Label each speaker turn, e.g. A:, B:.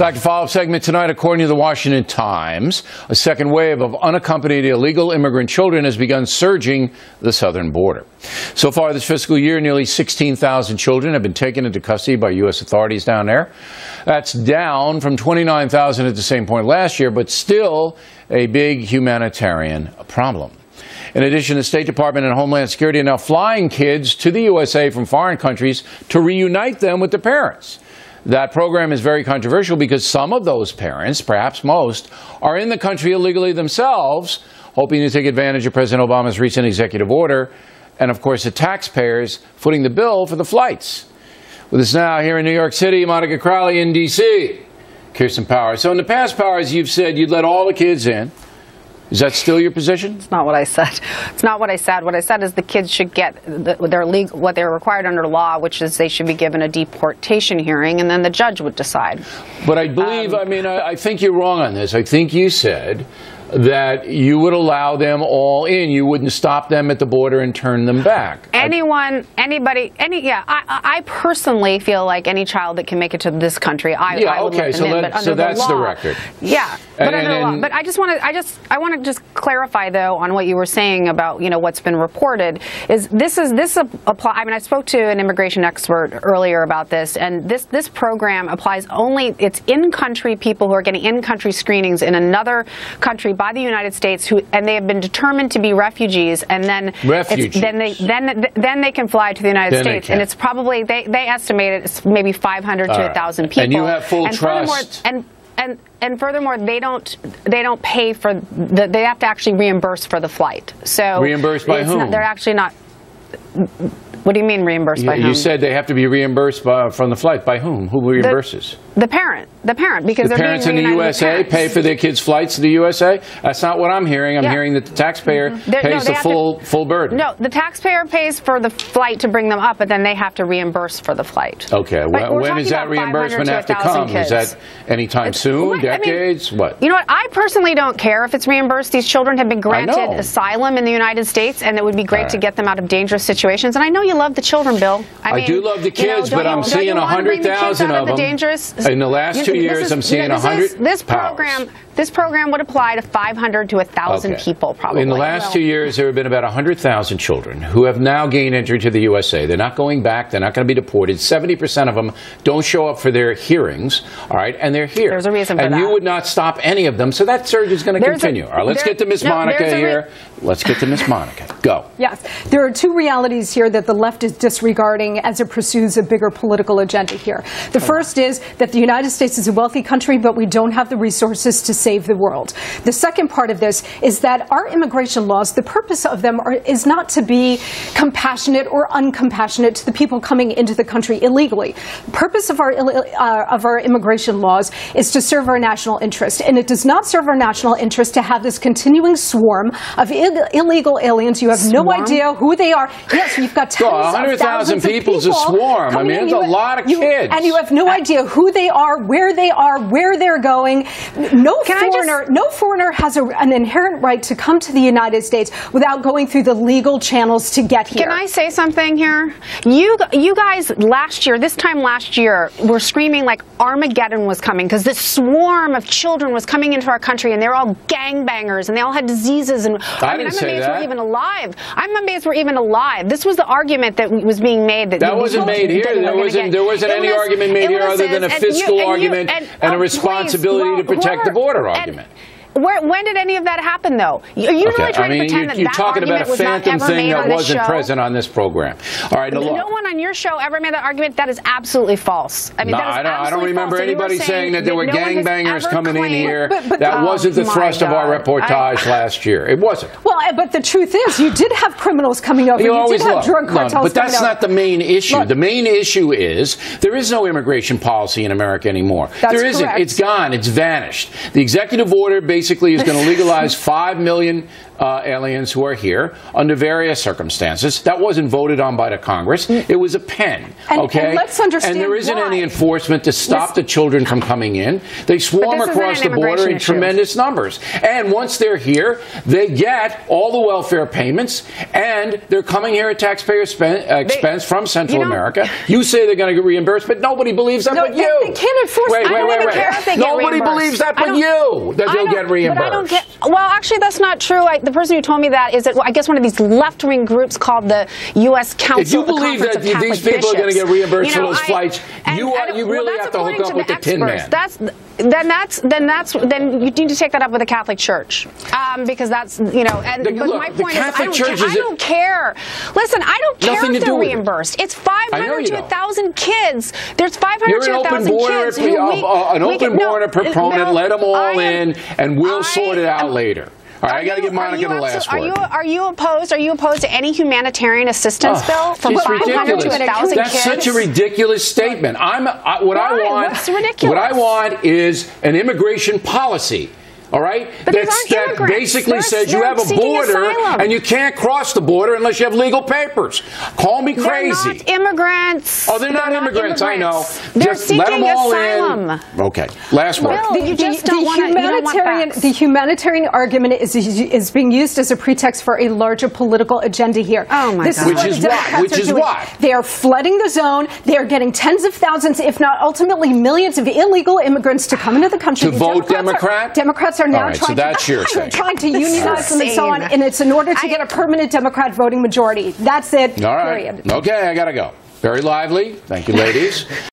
A: Back to follow-up segment tonight. According to the Washington Times, a second wave of unaccompanied illegal immigrant children has begun surging the southern border. So far this fiscal year, nearly 16,000 children have been taken into custody by U.S. authorities down there. That's down from 29,000 at the same point last year, but still a big humanitarian problem. In addition, the State Department and Homeland Security are now flying kids to the USA from foreign countries to reunite them with their parents. That program is very controversial because some of those parents, perhaps most, are in the country illegally themselves, hoping to take advantage of President Obama's recent executive order, and of course the taxpayers footing the bill for the flights. With us now here in New York City, Monica Crowley in D.C., Kirsten Powers. So in the past, Powers, you've said you'd let all the kids in. Is that still your position?
B: It's not what I said. It's not what I said. What I said is the kids should get what they're required under law, which is they should be given a deportation hearing, and then the judge would decide.
A: But I believe, I think you're wrong on this. I think you said that you would allow them all in. You wouldn't stop them at the border and turn them back.
B: I personally feel like any child that can make it to this country, I would let them in. But under
A: that's
B: the
A: the
B: law,
A: record.
B: Yeah, but under the law. But I want to just clarify though on what you were saying about what's been reported is this apply. I mean, I spoke to an immigration expert earlier about this, and this program applies only. It's in-country people who are getting in-country screenings in another country by the United States, and they have been determined to be refugees, and then they can fly to the United States, and it's probably they estimate it's maybe 500 to 1,000 people.
A: And you have full trust.
B: And furthermore, they don't pay for they have to actually reimburse for the flight. So
A: reimbursed by whom?
B: They're actually not. What do you mean reimbursed by whom?
A: You said they have to be reimbursed from the flight. By whom? Who reimburses?
B: The parent, because
A: the parents in the USA pay for their kids' flights to the USA. That's not what I'm hearing. I'm hearing that the taxpayer pays the full burden.
B: No, the taxpayer pays for the flight to bring them up, but then they have to reimburse for the flight.
A: Okay, when does that reimbursement have to come? Is that anytime soon? Decades? What?
B: You know what? I personally don't care if it's reimbursed. These children have been granted asylum in the United States, and it would be great to get them out of dangerous situations. And I know you love the children, Bill.
A: I do love the kids, but I'm seeing 100,000 of them. In the last 2 years, I'm seeing 100.
B: This program would apply to 500 to 1,000 people, probably.
A: In the last 2 years, there have been about 100,000 children who have now gained entry to the USA. They're not going back. They're not going to be deported. 70% of them don't show up for their hearings, all right, and they're here.
B: There's a reason for that.
A: And you would not stop any of them, so that surge is going to continue. All right, let's get to Miss Monica here. Let's get to Miss Monica. Go.
C: Yes. There are two realities here that the left is disregarding as it pursues a bigger political agenda here. The first is that the United States is a wealthy country, but we don't have the resources to save the world. The second part of this is that our immigration laws, the purpose of them is not to be compassionate or uncompassionate to the people coming into the country illegally. The purpose of our immigration laws is to serve our national interest, and it does not serve our national interest to have this continuing swarm of illegal aliens. You have no idea who they are. Yes, we've got tens of thousands of people.
A: 100,000 people is a swarm. I mean, it's a lot of kids.
C: And you have no idea who they are, where they're going. No foreigner has an inherent right to come to the United States without going through the legal channels to get here.
B: Can I say something here? You guys this time last year, were screaming like Armageddon was coming because this swarm of children was coming into our country, and they're all gangbangers, and they all had diseases. And
A: I'm amazed
B: we're even alive. I'm amazed we're even alive. This was the argument that was being made.
A: That wasn't made here. There wasn't any argument made here other than a fiscal argument and a responsibility to protect the border argument.
B: When did any of that happen, though? Are you really trying to pretend that
A: you're talking about a phantom thing that wasn't present on this program. All right,
B: no one on your show ever made that argument. That is absolutely false. I mean,
A: I don't remember anybody saying that there were gangbangers coming in here. That wasn't the thrust of our reportage last year. It wasn't.
C: Well, but the truth is, you did have criminals coming over. You did have drug cartels coming over.
A: But that's not the main issue. The main issue is there is no immigration policy in America anymore. There isn't. It's gone. It's vanished. The executive order basically is going to legalize 5 million aliens who are here under various circumstances. That wasn't voted on by the Congress. It was a pen. Okay?
C: And let's understand
A: and there isn't
C: why.
A: any enforcement to stop the children from coming in. They swarm across the border in tremendous numbers. And once they're here, they get all the welfare payments, and they're coming here at taxpayer expense from Central America. You say they're going to get reimbursed, but nobody believes that but you.
C: They can't enforce
A: wait.
B: Nobody
A: believes that but you, that they'll get reimbursed.
B: But I don't get, well, actually, that's not true. The person who told me that is, I guess, one of these left-wing groups called the U.S. Council.
A: If you believe that these people are going to get reimbursed for those flights, you really have to hook up with the Tin Man.
B: Then you need to take that up with the Catholic Church, because that's, you know. And but my point is, I don't care. Listen, I don't care if they're reimbursed. It's 500 to 1,000 kids. There's 500 to 1,000 kids.
A: An open border proponent. Let them all in, and we'll sort it out later. All right, I got to give Monica the last word.
B: Are you opposed to any humanitarian assistance bill for 500 to 1,000 kids?
A: That's such a ridiculous statement. What I want is an immigration policy. All right? That basically says you have a border and you can't cross the border unless you have legal papers. Call me crazy.
B: They're not immigrants.
A: Oh, they're not immigrants. I know.
B: They're
A: just let them all
B: asylum.
A: in. Okay. Last word.
C: The humanitarian argument is being used as a pretext for a larger political agenda here.
B: Oh my God.
A: Which is what?
C: They are flooding the zone. They are getting tens of thousands, if not ultimately millions, of illegal immigrants to come into the country.
A: To vote Democrat?
C: Democrats are now
A: trying to
C: unionize them and so on, and it's in order to get a permanent Democrat voting majority. That's it.
A: All right.
C: Period.
A: Okay, I got to go. Very lively. Thank you, ladies.